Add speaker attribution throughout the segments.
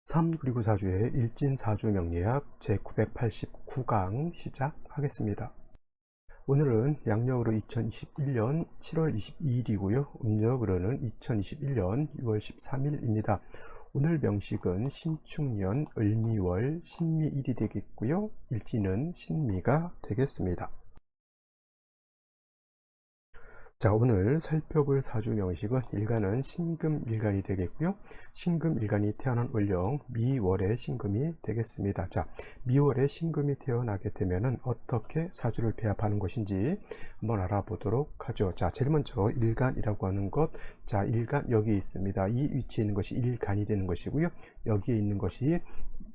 Speaker 1: 3 그리고 4주의 일진사주 명리학 제989강 시작하겠습니다. 오늘은 양력으로 2021년 7월 22일이고요. 음력으로는 2021년 6월 13일입니다. 오늘 명식은 신축년 을미월 신미일이 되겠고요. 일진은 신미가 되겠습니다. 자, 오늘 살펴볼 사주 명식은 일간은 신금일간이 되겠고요. 신금일간이 태어난 월령 미월의 신금이 되겠습니다. 자, 미월에 신금이 태어나게 되면은 어떻게 사주를 배합하는 것인지 한번 알아보도록 하죠. 자, 제일 먼저 일간이라고 하는 것. 자, 일간 여기 있습니다. 이 위치에 있는 것이 일간이 되는 것이고요. 여기에 있는 것이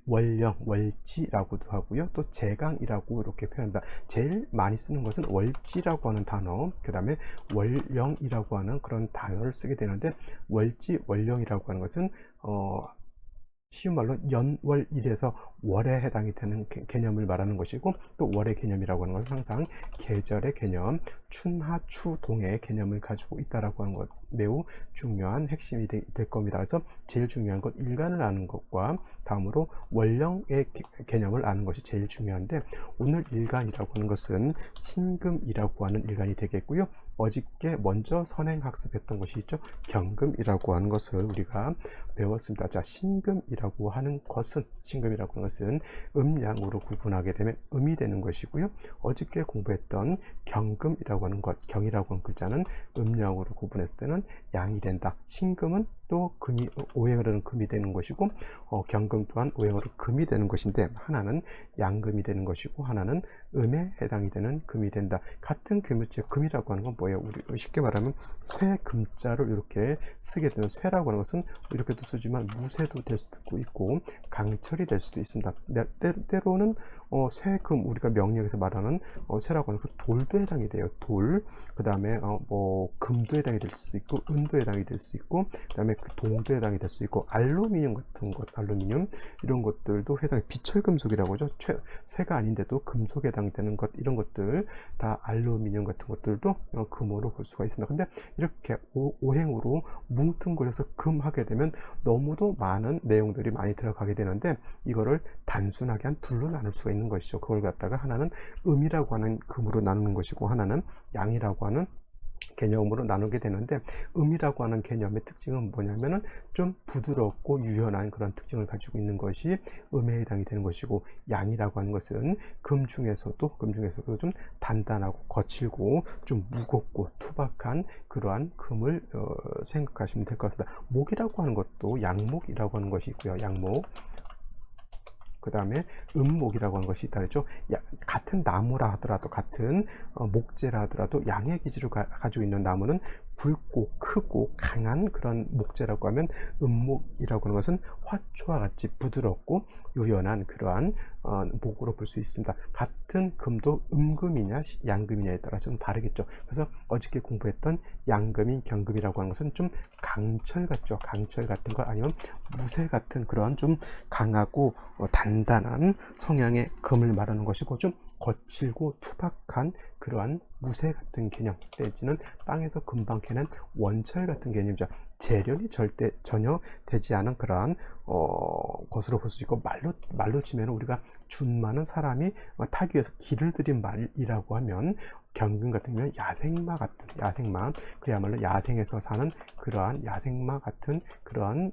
Speaker 1: 월령, 월지라고도 하고요. 또 제강이라고 이렇게 표현한다. 제일 많이 쓰는 것은 월지라고 하는 단어, 그 다음에 월령이라고 하는 그런 단어를 쓰게 되는데, 월지, 월령이라고 하는 것은 쉬운 말로 연월일에서 월에 해당이 되는 개념을 말하는 것이고, 또 월의 개념이라고 하는 것은 항상 계절의 개념, 춘하추동의 개념을 가지고 있다라고 하는 것, 매우 중요한 핵심이 될 겁니다. 그래서 제일 중요한 것 일간을 아는 것과 다음으로 월령의 개념을 아는 것이 제일 중요한데, 오늘 일간이라고 하는 것은 신금이라고 하는 일간이 되겠고요. 어저께 먼저 선행학습했던 것이 있죠. 경금이라고 하는 것을 우리가 배웠습니다. 자, 신금이라고 하는 것은 음양으로 구분하게 되면 음이 되는 것이고요. 어저께 공부했던 경금이라고 하는 것, 경이라고 하는 글자는 음양으로 구분했을 때는 양이 된다. 신금은 또 금이 오행으로는 금이 되는 것이고, 경금 또한 오행으로 금이 되는 것인데, 하나는 양금이 되는 것이고 하나는 음에 해당이 되는 금이 된다. 같은 금일째, 금이라고 하는 건 뭐예요? 우리 쉽게 말하면 쇠 금자를 이렇게 쓰게 되는, 쇠라고 하는 것은 이렇게도 쓰지만 무쇠도 될 수도 있고 강철이 될 수도 있습니다. 때로는 쇠금, 우리가 명리학에서 말하는 쇠라고 하는 그 돌도 해당이 돼요. 돌, 그 다음에 뭐 금도 해당이 될 수 있고 은도 해당이 될 수 있고, 그 다음에 그 동도 해당이 될 수 있고, 알루미늄 같은 것, 알루미늄 이런 것들도 해당이, 비철금속이라고 하죠. 쇠가 아닌데도 금속에 해당되는 것, 이런 것들 다 알루미늄 같은 것들도 금으로 볼 수가 있습니다. 근데 이렇게 오행으로 뭉뚱그려서 금 하게 되면 너무도 많은 내용들이 많이 들어가게 되는데, 이거를 단순하게 한 둘로 나눌 수가 있는 것이죠. 그걸 갖다가 하나는 음이라고 하는 금으로 나누는 것이고, 하나는 양이라고 하는 개념으로 나누게 되는데, 음이라고 하는 개념의 특징은 뭐냐면은 좀 부드럽고 유연한 그런 특징을 가지고 있는 것이 음에 해당이 되는 것이고, 양이라고 하는 것은 금 중에서도 좀 단단하고 거칠고 좀 무겁고 투박한 그러한 금을 생각하시면 될 것 같습니다. 목이라고 하는 것도 양목이라고 하는 것이 있고요. 양목, 그 다음에 음목이라고 하는 것이 있다 그랬죠. 같은 나무라 하더라도, 같은 목재라 하더라도 양의 기질을 가지고 있는 나무는 굵고 크고 강한 그런 목재라고 하면, 음목이라고 하는 것은 화초와 같이 부드럽고 유연한 그러한 목으로 볼 수 있습니다. 같은 금도 음금이냐 양금이냐에 따라 좀 다르겠죠. 그래서 어저께 공부했던 양금인 경금이라고 하는 것은 좀 강철 같죠. 강철 같은 것, 아니면 무쇠 같은 그러한 좀 강하고 단단한 성향의 금을 말하는 것이고, 좀 거칠고 투박한 그러한 무쇠 같은 개념, 내지는 땅에서 금방 캐는 원철 같은 개념이죠. 재련이 전혀 되지 않은 그러한 것으로 볼 수 있고, 말로 치면 우리가 준 많은 사람이 타기 위해서 길을 들인 말이라고 하면, 경금 같은 경우는 야생마 같은, 야생마, 그야말로 야생에서 사는 그러한 야생마 같은 그러한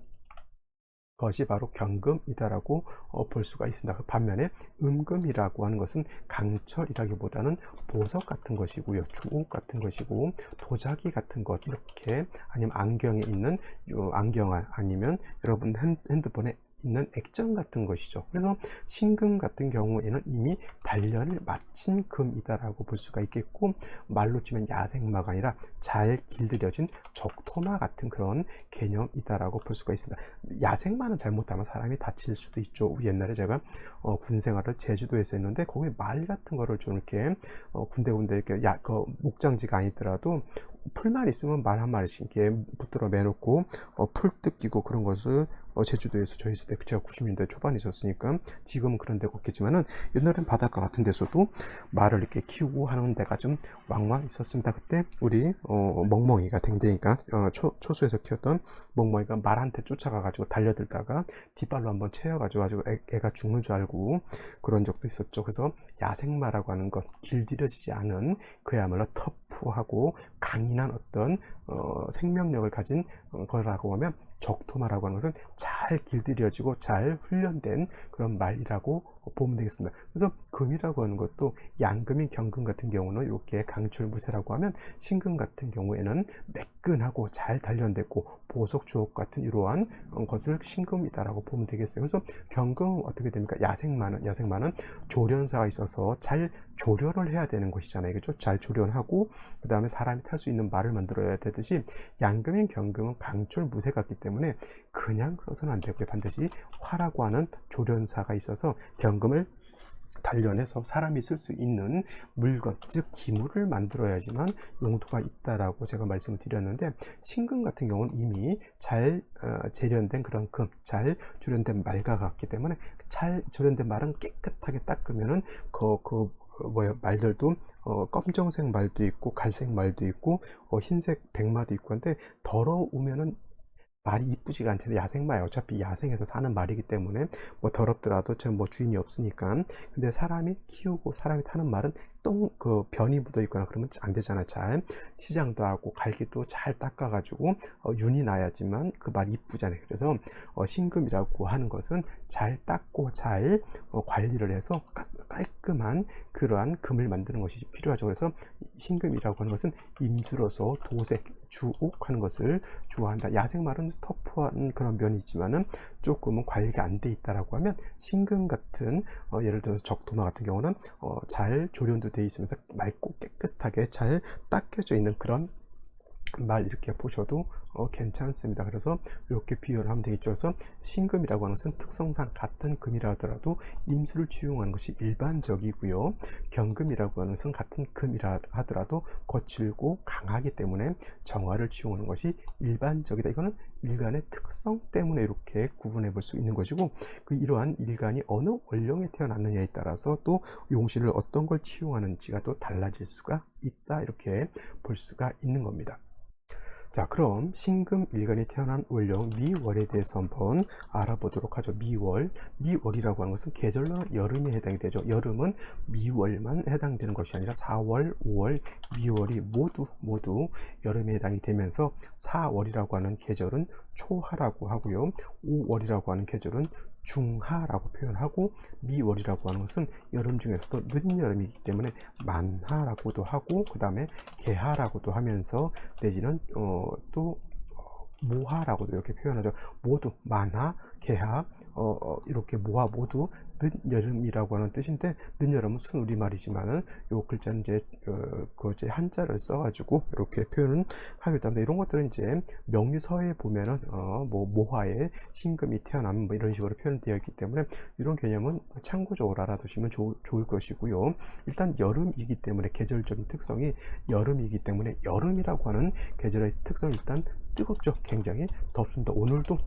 Speaker 1: 것이 바로 경금이다라고 볼 수가 있습니다. 반면에 음금이라고 하는 것은 강철이라기보다는 보석 같은 것이고요, 주옥 같은 것이고, 도자기 같은 것, 이렇게, 아니면 안경에 있는 안경알, 아니면 여러분 핸드폰에 있는 액정 같은 것이죠. 그래서 신금 같은 경우에는 이미 단련을 마친 금이다라고 볼 수가 있겠고, 말로 치면 야생마가 아니라 잘 길들여진 적토마 같은 그런 개념이다라고 볼 수가 있습니다. 야생마는 잘못하면 사람이 다칠 수도 있죠. 옛날에 제가 군 생활을 제주도에서 했는데, 거기 말 같은 거를 좀 이렇게 군데군데 이렇게 목장지가 아니더라도 풀만 있으면 말 한 마리씩 이렇게 붙들어 매놓고 풀 뜯기고 그런 것을 제주도에서 저희 있을 때 제가 90년대 초반에 있었으니까 지금은 그런 데가 없겠지만은 옛날엔 바닷가 같은 데서도 말을 이렇게 키우고 하는 데가 좀 왕왕 있었습니다. 그때 우리 멍멍이가 댕댕이가 초소에서 키웠던 멍멍이가 말한테 쫓아가가지고 달려들다가 뒷발로 한번 채여가지고 아주 애가 죽는 줄 알고 그런 적도 있었죠. 그래서 야생마라고 하는 것, 길들여지지 않은 그야말로 터프하고 강인한 어떤 생명력을 가진 거라고 하면 적토마라고 하는 것은 잘 길들여지고 잘 훈련된 그런 말이라고 보면 되겠습니다. 그래서 금이라고 하는 것도 양금인 경금 같은 경우는 이렇게 강철무쇠라고 하면, 신금 같은 경우에는 매끈하고 잘 단련됐고 보석 주옥 같은 이러한 것을 신금이다라고 보면 되겠어요. 그래서 경금은 어떻게 됩니까? 야생마는 조련사가 있어서 잘 조련을 해야 되는 것이잖아요. 그죠? 잘 조련하고 그 다음에 사람이 탈 수 있는 말을 만들어야 되듯이 양금인 경금은 강철무쇠 같기 때문에 그냥 써서는 안 되고요. 반드시 화라고 하는 조련사가 있어서 경금을 단련해서 사람이 쓸 수 있는 물건, 즉 기물을 만들어야지만 용도가 있다라고 제가 말씀을 드렸는데, 신금 같은 경우는 이미 잘 재련된 그런 금, 잘 조련된 말과 같기 때문에 잘 조련된 말은 깨끗하게 닦으면은 말들도 검정색 말도 있고 갈색 말도 있고 흰색 백마도 있고 한데, 더러우면은 말이 이쁘지가 않잖아요. 야생마야 어차피 야생에서 사는 말이기 때문에 뭐 더럽더라도 뭐 주인이 없으니까. 근데 사람이 키우고 사람이 타는 말은 변이 묻어 있거나 그러면 안 되잖아. 잘 치장도 하고 갈기도 잘 닦아가지고 윤이 나야지만 그 말이 이쁘잖아요. 그래서 신금이라고 하는 것은 잘 닦고 잘 관리를 해서 깔끔한 그러한 금을 만드는 것이 필요하죠. 그래서 신금이라고 하는 것은 임수로서 도색, 주옥하는 것을 좋아한다. 야생말은 터프한 그런 면이 있지만은 조금은 관리가 안 돼 있다라고 하면, 신금 같은 예를 들어서 적토마 같은 경우는 잘 조련도 돼 있으면서 맑고 깨끗하게 잘 닦여져 있는 그런 말, 이렇게 보셔도 괜찮습니다. 그래서 이렇게 비교를 하면 되겠죠. 그래서 신금이라고 하는 것은 특성상 같은 금이라 하더라도 임수를 취용하는 것이 일반적이고요. 경금이라고 하는 것은 같은 금이라 하더라도 거칠고 강하기 때문에 정화를 취용하는 것이 일반적이다. 이거는 일간의 특성 때문에 이렇게 구분해 볼 수 있는 것이고, 이러한 일간이 어느 원령에 태어났느냐에 따라서 또 용신을 어떤 걸 취용하는지가 또 달라질 수가 있다, 이렇게 볼 수가 있는 겁니다. 자, 그럼 신금 일간이 태어난 원령 미월에 대해서 한번 알아보도록 하죠. 미월이라고 하는 것은 계절로는 여름에 해당이 되죠. 여름은 미월만 해당되는 것이 아니라 4월, 5월, 미월이 모두 여름에 해당이 되면서, 4월이라고 하는 계절은 초하라고 하고요, 5월이라고 하는 계절은 중하라고 표현하고, 미월이라고 하는 것은 여름 중에서도 늦여름이기 때문에 만하라고도 하고, 그 다음에 개하라고도 하면서, 내지는 또 모하라고도 이렇게 표현하죠. 모두 만하, 개하, 이렇게 모하 모두 늦여름이라고 하는 뜻인데, 늦여름은 순우리말이지만은 요 글자는 이제 한자를 써가지고 이렇게 표현을 하기도 합니다. 이런 것들은 이제 명리서에 보면은 뭐 모하에 신금이 태어나면 뭐 이런 식으로 표현되어 있기 때문에, 이런 개념은 참고적으로 알아두시면 좋을 것이고요. 일단 여름이기 때문에, 계절적인 특성이 여름이기 때문에, 여름이라고 하는 계절의 특성이 일단 뜨겁죠. 굉장히 덥습니다. 오늘도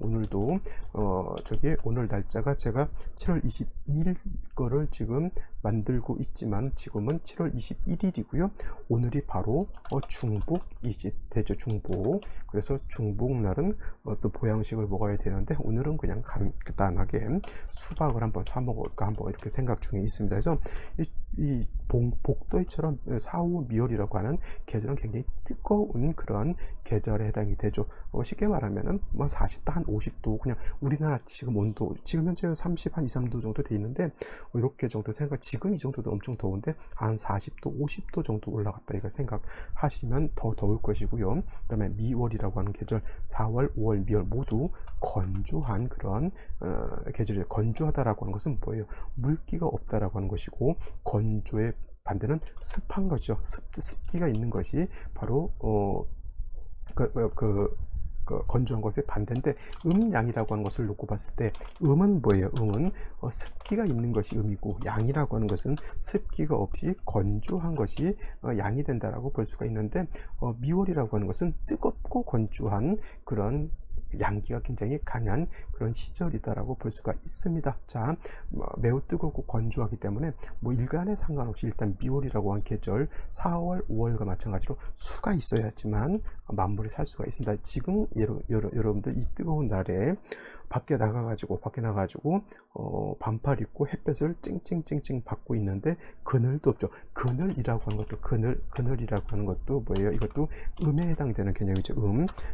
Speaker 1: 오늘 날짜가 제가 7월 22일 거를 지금 만들고 있지만, 지금은 7월 21일이고요 오늘이 바로 중복이지 되죠. 중복. 그래서 중복날은 또 보양식을 먹어야 되는데, 오늘은 그냥 간단하게 수박을 한번 사 먹을까 한번 이렇게 생각 중에 있습니다. 그래서 이 복도이처럼 4, 5, 미월이라고 하는 계절은 굉장히 뜨거운 그런 계절에 해당이 되죠. 쉽게 말하면은 뭐 40도, 한 50도, 그냥 우리나라 지금 온도, 지금 현재 30, 한 2, 3도 정도 돼 있는데, 이렇게 정도 생각, 지금 이 정도도 엄청 더운데 한 40도, 50도 정도 올라갔다 이거 생각하시면 더 더울 것이고요. 그 다음에 미월이라고 하는 계절, 4월, 5월, 미월 모두 건조한 그런 계절이에요. 건조하다라고 하는 것은 뭐예요? 물기가 없다라고 하는 것이고, 건조의 반대는 습한 거죠. 습기가 있는 것이 바로 건조한 것의 반대인데, 양이라고 하는 것을 놓고 봤을 때, 음은 뭐예요? 음은 습기가 있는 것이 음이고, 양이라고 하는 것은 습기가 없이 건조한 것이 양이 된다라고 볼 수가 있는데, 미월이라고 하는 것은 뜨겁고 건조한 그런 양기가 굉장히 강한 그런 시절이다라고 볼 수가 있습니다. 자, 매우 뜨겁고 건조하기 때문에 뭐 일간에 상관없이 일단 미월이라고 한 계절 4월, 5월과 마찬가지로 수가 있어야지만 만물이 살 수가 있습니다. 지금 여러분들 이 뜨거운 날에 밖에 나가가지고 반팔 입고 햇볕을 찡찡찡찡 받고 있는데 그늘도 없죠. 그늘이라고 하는 것도 그늘이라고 하는 것도 뭐예요? 이것도 음에 해당되는 개념이죠.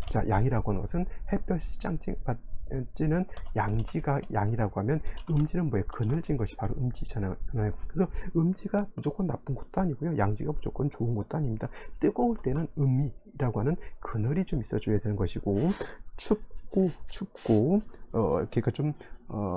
Speaker 1: 자, 양이라고 하는 것은 햇볕이 짱찡 받지는 양지가 양이라고 하면 음지는 뭐예요? 그늘진 것이 바로 음지잖아요. 그래서 음지가 무조건 나쁜 것도 아니고요. 양지가 무조건 좋은 것도 아닙니다. 뜨거울 때는 음이라고 하는 그늘이 좀 있어줘야 되는 것이고, 춥고 그러니까 좀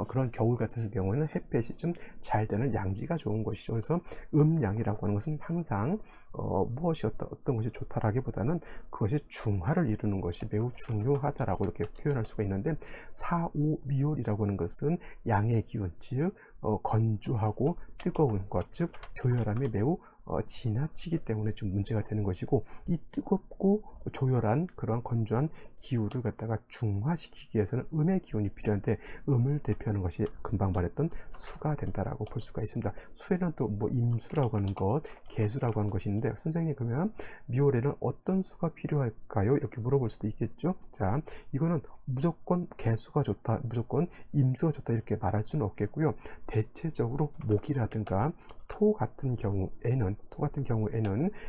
Speaker 1: 그런 겨울 같은 경우에는 햇볕이 좀 잘 되는 양지가 좋은 것이죠. 그래서 음양이라고 하는 것은 항상 무엇이 어떤 것이 좋다라기보다는 그것이 중화를 이루는 것이 매우 중요하다라고 이렇게 표현할 수가 있는데, 사오미올이라고 하는 것은 양의 기운, 즉 건조하고 뜨거운 것, 즉 조열함이 매우 지나치기 때문에 좀 문제가 되는 것이고, 이 뜨겁고 조열한 그런 건조한 기후를 갖다가 중화시키기 위해서는 음의 기운이 필요한데, 음을 대표하는 것이 금방 말했던 수가 된다라고 볼 수가 있습니다. 수에는 또 뭐 임수라고 하는 것, 개수라고 하는 것이 있는데, 선생님 그러면 미월에는 어떤 수가 필요할까요? 이렇게 물어볼 수도 있겠죠. 자, 이거는 무조건 개수가 좋다, 무조건 임수가 좋다 이렇게 말할 수는 없겠고요. 대체적으로 목이라든가 토 같은 경우에는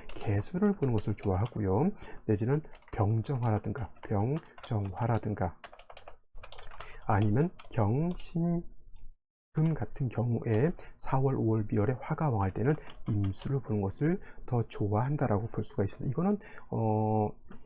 Speaker 1: 개수를 보는 것을 좋아하고요. 내지는 병정화라든가 아니면 경신금 같은 경우에 4월, 5월, 미월에 화가 왕할 때는 임수를 보는 것을 더 좋아한다라고 볼 수가 있습니다. 이거는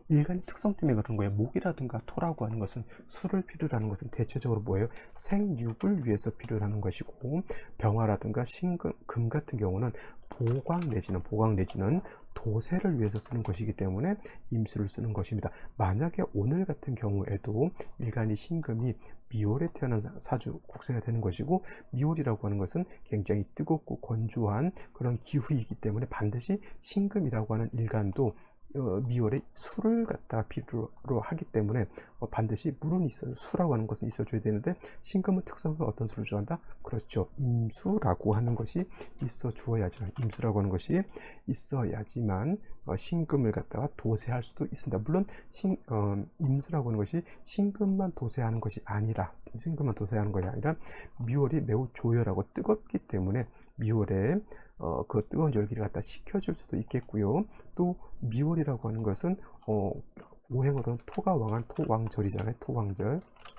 Speaker 1: 일간의 특성 때문에 그런 거예요. 목이라든가 토라고 하는 것은 수를 필요로 하는 것은 대체적으로 뭐예요? 생육을 위해서 필요로 하는 것이고, 병화라든가 신금 같은 경우는 보강 내지는 도세를 위해서 쓰는 것이기 때문에 임수를 쓰는 것입니다. 만약에 오늘 같은 경우에도 일간이 신금이 미월에 태어난 사주 국세가 되는 것이고, 미월이라고 하는 것은 굉장히 뜨겁고 건조한 그런 기후이기 때문에 반드시 신금이라고 하는 일간도 미월에 수를 갖다 필요로 하기 때문에 반드시 물은 수라고 하는 것은 있어줘야 되는데, 신금은 특성상 어떤 수를 좋아한다? 그렇죠. 임수라고 하는 것이 임수라고 하는 것이 있어야지만 신금을 갖다가 도세할 수도 있습니다. 물론 임수라고 하는 것이 신금만 도세하는 것이 아니라 미월이 매우 조열하고 뜨겁기 때문에 미월에 그 뜨거운 열기를 갖다 식혀줄 수도 있겠고요. 또 미월이라고 하는 것은 오행으로는 토가 왕한 토왕절이잖아요.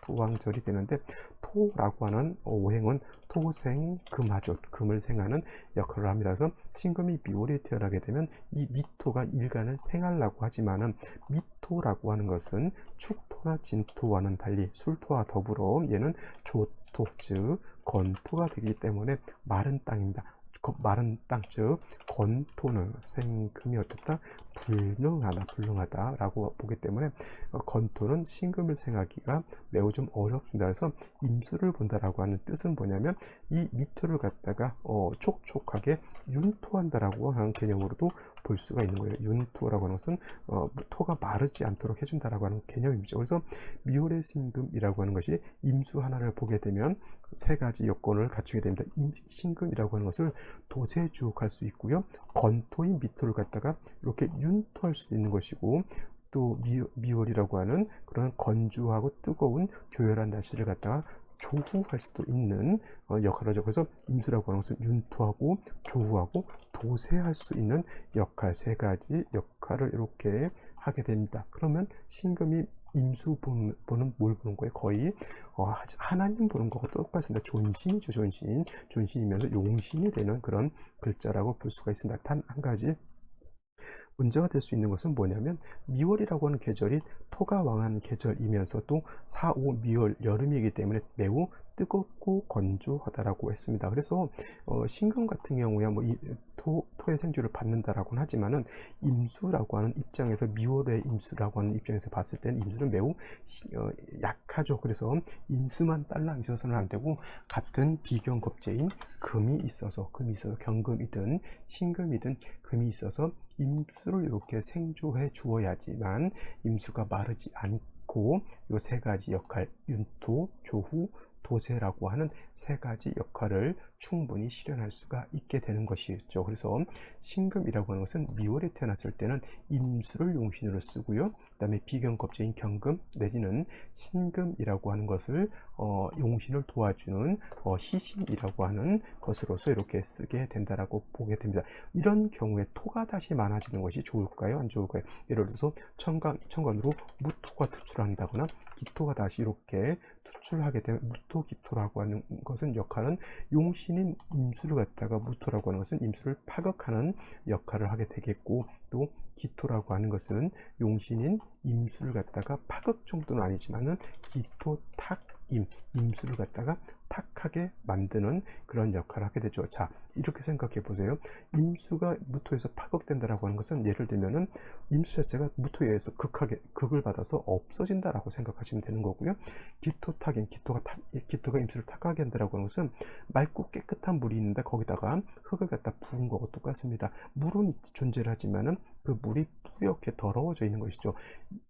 Speaker 1: 토왕절이 되는데, 토라고 하는 오행은 토생 금하죠. 금을 생하는 역할을 합니다. 그래서 신금이 미월에 태어나게 되면 이 미토가 일간을 생하려고 하지만은, 미토라고 하는 것은 축토나 진토와는 달리 술토와 더불어 얘는 조토, 즉 건토가 되기 때문에 마른 땅입니다. 마른 땅, 즉 건토는 생금이 어떻다? 불능하다라고 보기 때문에 건토는 신금을 생하기가 매우 좀 어렵습니다. 그래서 임수를 본다라고 하는 뜻은 뭐냐면, 이 미토를 갖다가 촉촉하게 윤토한다라고 하는 개념으로도 볼 수가 있는 거예요. 윤토라고 하는 것은 토가 마르지 않도록 해준다라고 하는 개념이죠. 그래서 미월의 신금이라고 하는 것이 임수 하나를 보게 되면 세 가지 요건을 갖추게 됩니다. 신금이라고 하는 것을 도세주옥할 수 있고요. 건토인 미토를 갖다가 이렇게 윤토할 수도 있는 것이고, 또 미월이라고 하는 그런 건조하고 뜨거운 조열한 날씨를 갖다가 조후할 수도 있는 역할을 하죠. 그래서 임수라고 하는 것은 윤토하고 조후하고 도세할 수 있는 역할, 세 가지 역할을 이렇게 하게 됩니다. 그러면 신금이 임수 보는 뭘 보는 거예요? 거의 하나님 보는 것과 똑같습니다. 존신이죠. 존신이면서 용신이 되는 그런 글자라고 볼 수가 있습니다. 단 한 가지 문제가 될 수 있는 것은 뭐냐면, 미월이라고 하는 계절이 토가 왕한 계절이면서도 4, 5, 미월 여름이기 때문에 매우 뜨겁고 건조하다라고 했습니다. 그래서 신금 같은 경우에 뭐 토의 생주를 받는다라고는 하지만은, 임수라고 하는 입장에서, 미월의 임수라고 하는 입장에서 봤을 때는 임수는 매우 약하죠. 그래서 임수만 딸랑 있어서는 안 되고, 같은 비경겁제인 금이 있어서 경금이든 신금이든 금이 있어서 임수를 이렇게 생조해 주어야지만 임수가 마르지 않고 않고 이 세 가지 역할, 윤토, 조후, 도세라고 하는 세 가지 역할을 충분히 실현할 수가 있게 되는 것이죠. 그래서 신금이라고 하는 것은 미월에 태어났을 때는 임수를 용신으로 쓰고요. 그 다음에 비경겁제인 경금 내지는 신금이라고 하는 것을 용신을 도와주는 희신이라고 하는 것으로서 이렇게 쓰게 된다라고 보게 됩니다. 이런 경우에 토가 다시 많아지는 것이 좋을까요? 안 좋을까요? 예를 들어서 천간으로 무토가 투출한다거나 기토가 다시 이렇게 투출하게 되면 무토기토라고 하는 것은 역할은 용신인 임수를 갖다가 무토라고 하는 것은 임수를 파극하는 역할을 하게 되겠고, 또 기토라고 하는 것은 용신인 임수를 갖다가 파극 정도는 아니지만은 기토 탁임, 임수를 갖다가 탁하게 만드는 그런 역할을 하게 되죠. 자, 이렇게 생각해 보세요. 임수가 무토에서 파극된다라고 하는 것은 예를 들면은 임수 자체가 무토에 의해서 극을 받아서 없어진다라고 생각하시면 되는 거고요. 기토탁임, 기토가 임수를 탁하게 한다라고 하는 것은 맑고 깨끗한 물이 있는데 거기다가 흙을 갖다 부은 거고 똑같습니다. 물은 존재를 하지만은 그 물이 뿌옇게 더러워져 있는 것이죠.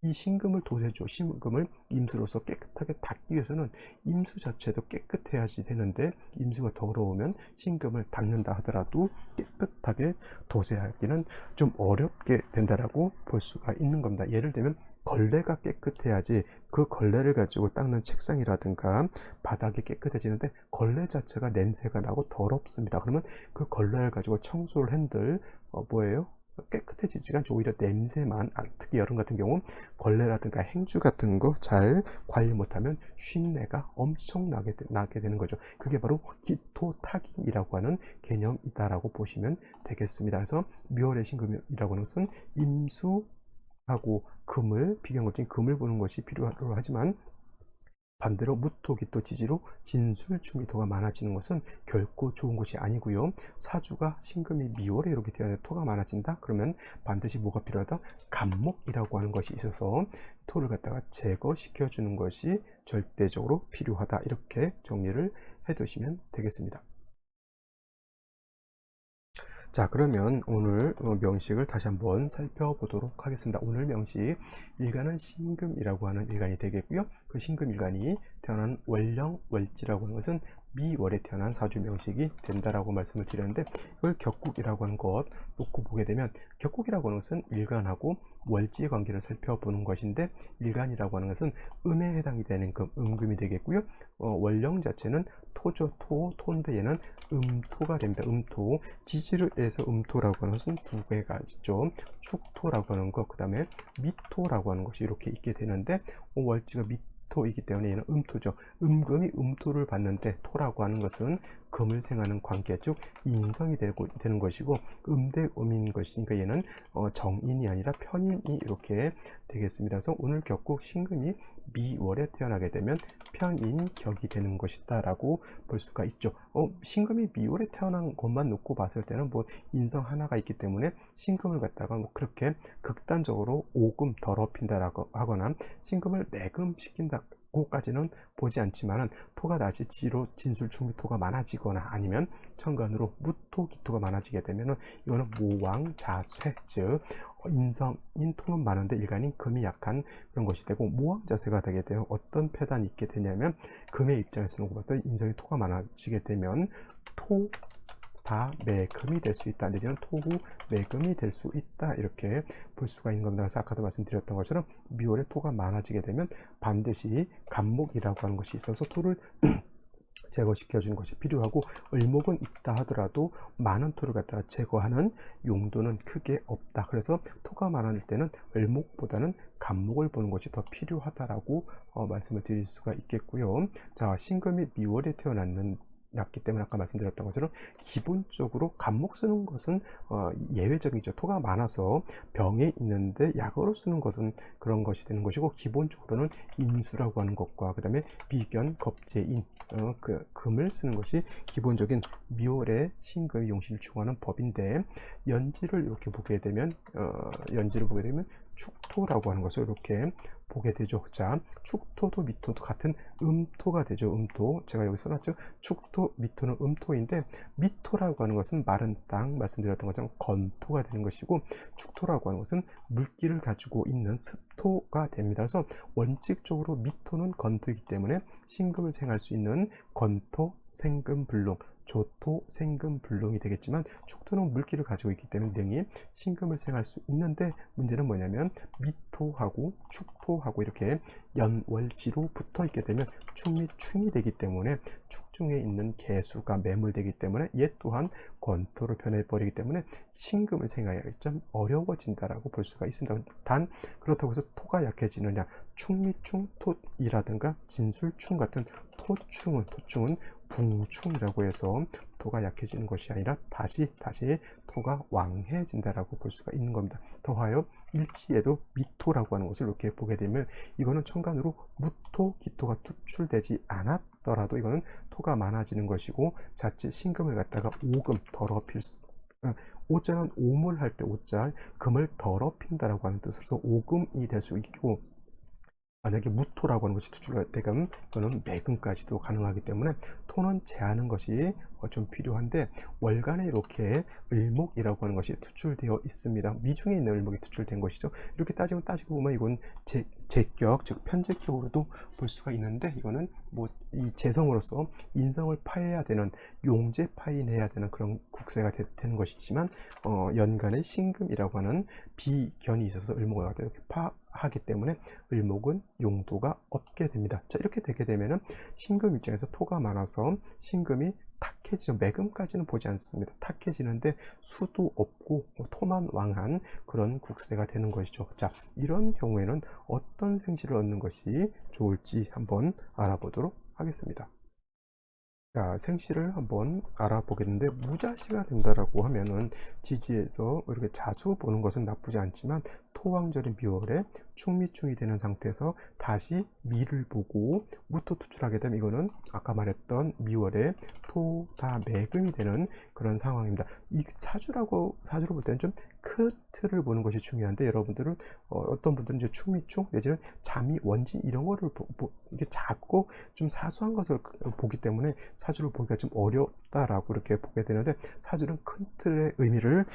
Speaker 1: 이 신금을 도세죠. 신금을 임수로서 깨끗하게 닦기 위해서는 임수 자체도 깨끗해야지 되는데 임수가 더러우면 신금을 닦는다 하더라도 깨끗하게 도세하기는 좀 어렵게 된다라고 볼 수가 있는 겁니다. 예를 들면 걸레가 깨끗해야지 그 걸레를 가지고 닦는 책상이라든가 바닥이 깨끗해지는데 걸레 자체가 냄새가 나고 더럽습니다. 그러면 그 걸레를 가지고 청소를 한들 뭐예요? 깨끗해지지가 않죠. 오히려 냄새만, 특히 여름 같은 경우 걸레라든가 행주 같은 거 잘 관리 못하면 쉰내가 엄청 나게 되는 거죠. 그게 바로 기토탁임이라고 하는 개념이다라고 보시면 되겠습니다. 그래서 묘월의 신금이라고 하는 것은 임수하고 금을, 비경겁제인 금을 보는 것이 필요하다고 하지만 반대로 무토, 기토, 지지로 진술, 충기토가 많아지는 것은 결코 좋은 것이 아니고요. 사주가 신금이 미월에 이렇게 되어 토가 많아진다? 그러면 반드시 뭐가 필요하다? 간목이라고 하는 것이 있어서 토를 갖다가 제거시켜 주는 것이 절대적으로 필요하다. 이렇게 정리를 해 두시면 되겠습니다. 자, 그러면 오늘 명식을 다시 한번 살펴보도록 하겠습니다. 오늘 명식, 일간은 신금이라고 하는 일간이 되겠고요. 그 신금 일간이 태어난 월령, 월지라고 하는 것은 미월에 태어난 사주 명식이 된다라고 말씀을 드렸는데, 이걸 격국이라고 하는 것 놓고 보게 되면, 격국이라고 하는 것은 일간하고 월지의 관계를 살펴보는 것인데, 일간이라고 하는 것은 음에 해당이 되는 금, 음금이 되겠고요. 월령 자체는 토죠. 토인데 얘는 음토가 됩니다. 음토. 지지르에서 음토라고 하는 것은 두 개가 있죠. 축토라고 하는 것, 그 다음에 미토라고 하는 것이 이렇게 있게 되는데, 월지가 미토이기 때문에 얘는 음토죠. 음금이 음토를 받는데, 토라고 하는 것은 금을 생하는 관계, 즉 인성이 되는 것이고, 음대 음인 것이니까 얘는 정인이 아니라 편인이 이렇게 되겠습니다. 그래서 오늘 격국 신금이 미월에 태어나게 되면 편인격이 되는 것이다 라고 볼 수가 있죠. 신금이 미월에 태어난 것만 놓고 봤을 때는 뭐 인성 하나가 있기 때문에 신금을 갖다가 뭐 그렇게 극단적으로 오금 더럽힌다라고 하거나 신금을 매금시킨다 고까지는 보지 않지만은 토가 다시 지로 진술 충미토가 많아지거나 아니면 천간으로 무토 기토가 많아지게 되면은 이거는 모왕 자쇠, 즉 인성인 토는 많은데 일간인 금이 약한 그런 것이 되고, 모왕 자세가 되게 되면 어떤 패단이 있게 되냐면, 금의 입장에서 놓고 봤을 때 인성이 토가 많아지게 되면 토 다 매금이 될 수 있다, 내지는 토후 매금이 될 수 있다, 이렇게 볼 수가 있는 겁니다. 그래서 아까도 말씀드렸던 것처럼 미월에 토가 많아지게 되면 반드시 간목이라고 하는 것이 있어서 토를 제거시켜 주는 것이 필요하고, 을목은 있다 하더라도 많은 토를 갖다가 제거하는 용도는 크게 없다. 그래서 토가 많을 때는 을목보다는 간목을 보는 것이 더 필요하다라고 말씀을 드릴 수가 있겠고요. 자, 신금이 미월에 났기 때문에 아까 말씀드렸던 것처럼 기본적으로 간목 쓰는 것은 예외적이죠. 토가 많아서 병에 있는데 약으로 쓰는 것은 그런 것이 되는 것이고, 기본적으로는 임수라고 하는 것과 그 다음에 비견, 겁재인, 그 금을 쓰는 것이 기본적인 미월의 신금이 용신을 추구하는 법인데, 연지를 이렇게 보게 되면 축토라고 하는 것을 이렇게 보게 되죠. 자, 축토도 미토도 같은 음토가 되죠. 음토. 제가 여기 써놨죠. 축토, 미토는 음토인데, 미토라고 하는 것은 마른 땅, 말씀드렸던 것처럼 건토가 되는 것이고, 축토라고 하는 것은 물기를 가지고 있는 습토가 됩니다. 그래서 원칙적으로 미토는 건토이기 때문에 신금을 생할 수 있는 건토, 생금, 불록, 조토, 생금, 불룡이 되겠지만, 축토는 물기를 가지고 있기 때문에 능히 신금을 생할 수 있는데, 문제는 뭐냐면 미토하고 축토하고 이렇게 연월지로 붙어 있게 되면 축 및 충이 되기 때문에 축중에 있는 개수가 매몰되기 때문에 얘 또한 권토로 변해버리기 때문에 신금을 생하기가 좀 어려워진다라고 볼 수가 있습니다. 단 그렇다고 해서 토가 약해지느냐, 축 및 충토이라든가 진술충 같은 토충은 붕충이라고 해서 토가 약해지는 것이 아니라 다시 토가 왕해진다라고 볼 수가 있는 겁니다. 더하여 일지에도 미토라고 하는 것을 이렇게 보게 되면 이거는 천간으로 무토, 기토가 투출되지 않았더라도 이거는 토가 많아지는 것이고, 자칫 신금을 갖다가 오금 더럽힐 수, 오자는 오물 할 때 오자, 금을 더럽힌다라고 하는 뜻으로서 오금이 될 수 있고, 만약에 무토라고 하는 것이 투출할 때금, 또는 매금까지도 가능하기 때문에 토는 제하는 것이 좀 필요한데, 월간에 이렇게 을목이라고 하는 것이 투출되어 있습니다. 미중에 있는 을목이 투출된 것이죠. 이렇게 따지고 보면 이건 제격, 즉 편제격으로도 볼 수가 있는데, 이거는 뭐 이 재성으로서 인성을 파해야 되는, 용재 파인해야 되는 그런 국세가 되는 것이지만, 연간에 신금이라고 하는 비견이 있어서 을목을 갖다 이렇게 하기 때문에 을목은 용도가 없게 됩니다. 자, 이렇게 되게 되면은 신금 입장에서 토가 많아서 신금이 탁해지죠. 매금까지는 보지 않습니다. 탁해지는데 수도 없고 토만 왕한 그런 국세가 되는 것이죠. 자, 이런 경우에는 어떤 생시를 얻는 것이 좋을지 한번 알아보도록 하겠습니다. 자, 생시를 한번 알아보겠는데, 무자시가 된다라고 하면은 지지에서 이렇게 자주 보는 것은 나쁘지 않지만, 토왕절인 미월에 충미충이 되는 상태에서 다시 미를 보고 무토 투출하게 되면 이거는 아까 말했던 미월에 토다 매금이 되는 그런 상황입니다. 이 사주로 볼 때는 좀 큰 틀을 보는 것이 중요한데, 여러분들은 어떤 분들은 이제 충미충 내지는 잠이 원진 이런 거를 이게 작고 좀 사소한 것을 보기 때문에 사주를 보기가 좀 어렵다라고 이렇게 보게 되는데, 사주는 큰 틀의 의미를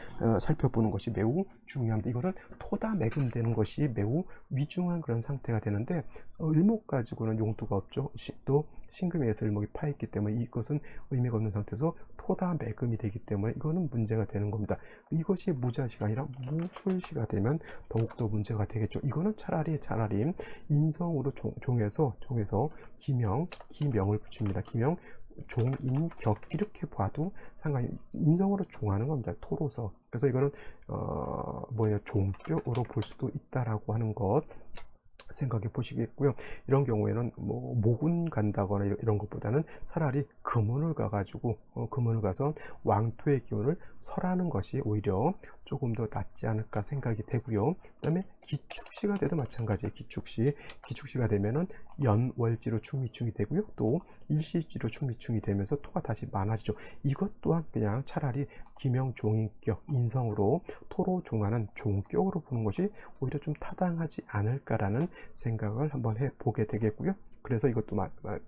Speaker 1: 살펴보는 것이 매우 중요합니다. 이거는 토다 매금되는 것이 매우 위중한 그런 상태가 되는데, 을목 가지고는 용도가 없죠. 또 신금에서 을목이 파있기 때문에 이것은 의미가 없는 상태에서 토다 매금이 되기 때문에 이거는 문제가 되는 겁니다. 이것이 무자시가 아니라 무술시가 되면 더욱더 문제가 되겠죠. 이거는 차라리 인성으로 종해서 기명을 붙입니다. 기명, 종인격 이렇게 봐도 상관이, 인성으로 종하는 겁니다. 토로서. 그래서 이거는 종격으로 볼 수도 있다라고 하는 것 생각해 보시겠고요. 이런 경우에는 뭐 모군 간다거나 이런 것보다는 차라리 금운을 가가지고 금운을 가서 왕토의 기운을 설하는 것이 오히려 조금 더 낫지 않을까 생각이 되고요. 그 다음에 기축시가 돼도 마찬가지예요. 기축시가 되면은 연월지로 충미충이 되고요. 또 일시지로 충미충이 되면서 토가 다시 많아지죠. 이것 또한 그냥 차라리 기명 종인격, 인성으로 토로 종하는 종격으로 보는 것이 오히려 좀 타당하지 않을까라는 생각을 한번 해보게 되겠고요. 그래서 이것도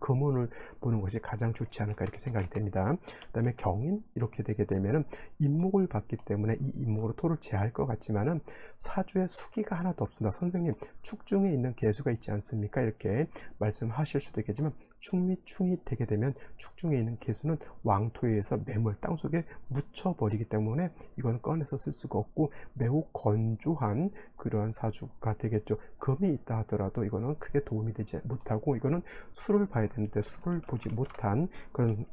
Speaker 1: 금운을 보는 것이 가장 좋지 않을까 이렇게 생각이 됩니다. 그 다음에 경인 이렇게 되게 되면은 인목을 받기 때문에 이 인목으로 토를 제할 것 같지만은 사주에 수기가 하나도 없습니다. 선생님, 축중에 있는 개수가 있지 않습니까? 이렇게 말씀하실 수도 있겠지만, 충이 되게 되면 축중에 있는 개수는 왕토에 의해서 매몰 땅속에 묻혀버리기 때문에 이건 꺼내서 쓸 수가 없고 매우 건조한 그러한 사주가 되겠죠. 금이 있다 하더라도 이거는 크게 도움이 되지 못하고, 이거는 수를 봐야 되는데 수를 보지 못한 그런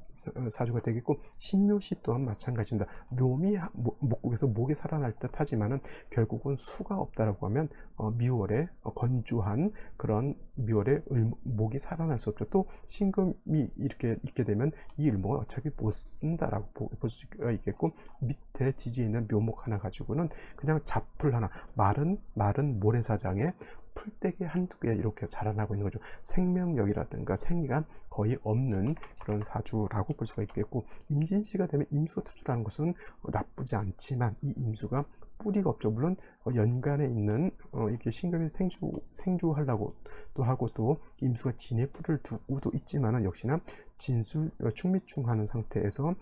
Speaker 1: 사주가 되겠고, 신묘시 또한 마찬가지입니다. 묘미 목국에서 목이 살아날 듯 하지만은 결국은 수가 없다라고 하면 미월에 건조한 그런 미월에 목이 살아날 수 없죠. 또 신금이 이렇게 있게 되면 이 을목은 어차피 못 쓴다라고 볼 수가 있겠고, 밑에 지지에 있는 묘목 하나 가지고는 그냥 잡풀 하나, 마른 모래사장에 풀떼기 한두 개 이렇게 자라나고 있는 거죠. 생명력이라든가 생이가 거의 없는 그런 사주라고 볼 수가 있겠고, 임진시가 되면 임수가 투출하는 것은 나쁘지 않지만 이 임수가 뿌리가 없죠. 물론 연간에 있는 이렇게 신금이 생주하려고 또 하고 또 임수가 진의 뿌리를 두고도 있지만은 역시나 진수 충미충하는 상태에서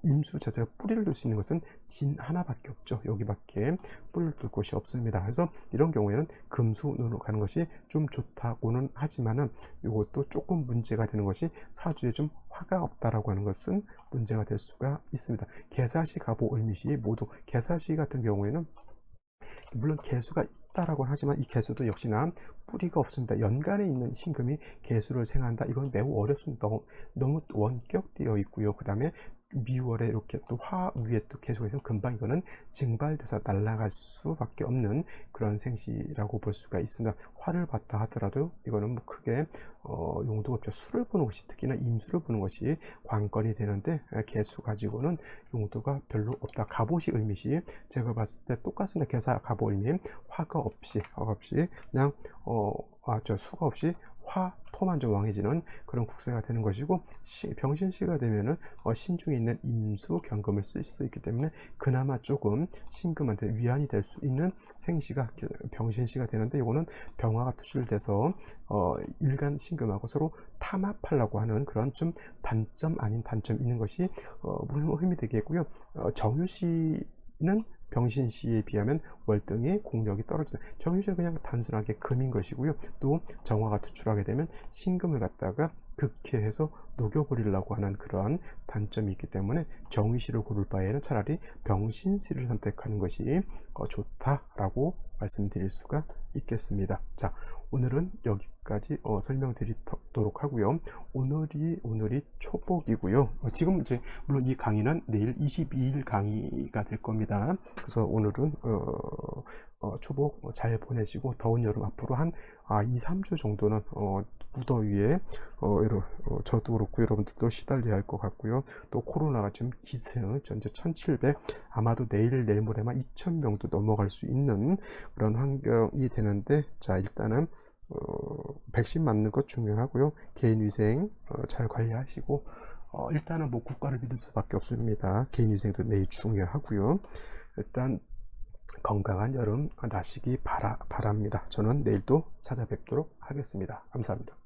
Speaker 1: 임수 자체가 뿌리를 둘 수 있는 것은 진 하나밖에 없죠. 여기밖에 뿌리를 둘 곳이 없습니다. 그래서 이런 경우에는 금수으로 가는 것이 좀 좋다고는 하지만은 이것도 조금 문제가 되는 것이 사주에 좀 화가 없다라고 하는 것은 문제가 될 수가 있습니다. 개사시, 갑오, 을미시 모두 개사시 같은 경우에는 물론 개수가 있다라고 하지만 이 개수도 역시나 뿌리가 없습니다. 연간에 있는 신금이 개수를 생한다. 이건 매우 어렵습니다. 너무 원격되어 있고요. 그 다음에 미월에 이렇게 또 화 위에 또 개수가 있으면 금방 이거는 증발돼서 날아갈 수밖에 없는 그런 생시라고 볼 수가 있습니다. 화를 봤다 하더라도 이거는 뭐 크게 용도가 없죠. 수를 보는 것이, 특히나 임수를 보는 것이 관건이 되는데 개수 가지고는 용도가 별로 없다. 갑옷이 을미시 제가 봤을 때 똑같습니다. 개사 갑오 을미 화가 없이 그냥 수가 없이 화토만 좀 왕해지는 그런 국세가 되는 것이고, 병신시가 되면은 신중에 있는 임수 경금을 쓸 수 있기 때문에 그나마 조금 신금한테 위안이 될 수 있는 생시가 병신시가 되는데, 이거는 병화가 투출돼서 일간 신금하고 서로 탐합하려고 하는 그런 좀 단점 아닌 단점이 있는 것이 흠이 되겠고요. 정유시는 병신시에 비하면 월등히 공력이 떨어지는, 정유시는 그냥 단순하게 금인 것이고요. 또 정화가 투출하게 되면 신금을 갖다가 극해해서 녹여버리려고 하는 그런 단점이 있기 때문에 정유시를 고를 바에는 차라리 병신시를 선택하는 것이 좋다라고 말씀드릴 수가 있겠습니다. 자, 오늘은 여기까지 설명드리도록 하고요. 오늘이 초복이고요. 지금 이제 물론 이 강의는 내일 22일 강의가 될 겁니다. 그래서 오늘은 초복 잘 보내시고, 더운 여름 앞으로 한 2-3주 정도는 무더위에 저도 그렇고 여러분들도 시달려야 할 것 같고요. 또 코로나가 지금 기승 전체 1700, 아마도 내일 모레만 2000명도 넘어갈 수 있는 그런 환경이 되는데, 자, 일단은 백신 맞는 것 중요하고요. 개인위생 잘 관리하시고, 일단은 뭐 국가를 믿을 수밖에 없습니다. 개인위생도 매우 중요하고요. 일단 건강한 여름 나시기 바랍니다. 저는 내일도 찾아뵙도록 하겠습니다. 감사합니다.